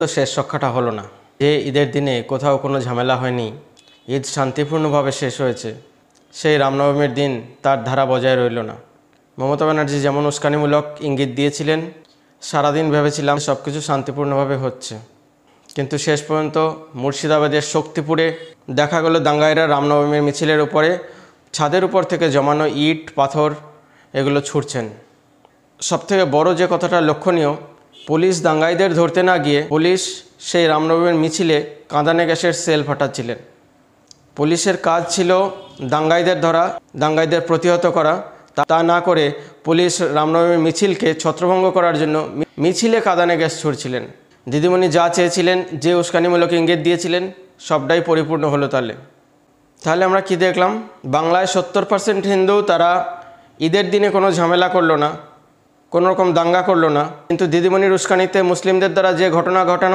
তো শেষ রক্ষাটা হলো না। যে ঈদের দিনে কোথাও কোনো ঝামেলা হয়নি, ঈদ শান্তিপূর্ণভাবে শেষ হয়েছে, সেই রামনবমীর দিন তার ধারা বজায় রইল না। মমতা ব্যানার্জি যেমন উস্কানিমূলক ইঙ্গিত দিয়েছিলেন, সারাদিন ভেবেছিলাম সব কিছু শান্তিপূর্ণভাবে হচ্ছে, কিন্তু শেষ পর্যন্ত মুর্শিদাবাদের শক্তিপুরে দেখা গেল দাঙ্গাইরা রামনবমীর মিছিলের উপরে ছাদের উপর থেকে জমানো ইট পাথর এগুলো ছুঁড়ছেন। সবথেকে বড় যে কথাটা লক্ষণীয়, পুলিশ দাঙ্গাইদের ধরতে না গিয়ে পুলিশ সেই রামনবমীর মিছিলে কাঁদানে গ্যাসের সেল ফাটাচ্ছিলেন। পুলিশের কাজ ছিল দাঙ্গাইদের ধরা, দাঙ্গাইদের প্রতিহত করা, তা না করে পুলিশ রামনবমীর মিছিলকে ছত্রভঙ্গ করার জন্য মিছিলে কাঁদানে গ্যাস ছুড়ছিলেন। দিদিমণি যা চেয়েছিলেন, যে উস্কানিমূলক ইঙ্গিত দিয়েছিলেন, সবটাই পরিপূর্ণ হলো। তাহলে আমরা কি দেখলাম? বাংলায় 70% হিন্দু তারা ঈদের দিনে কোনো ঝামেলা করলো না, কোনো রকম দাঙ্গা করলো না, কিন্তু দিদিমণির উস্কানিতে মুসলিমদের দ্বারা যে ঘটনা ঘটানো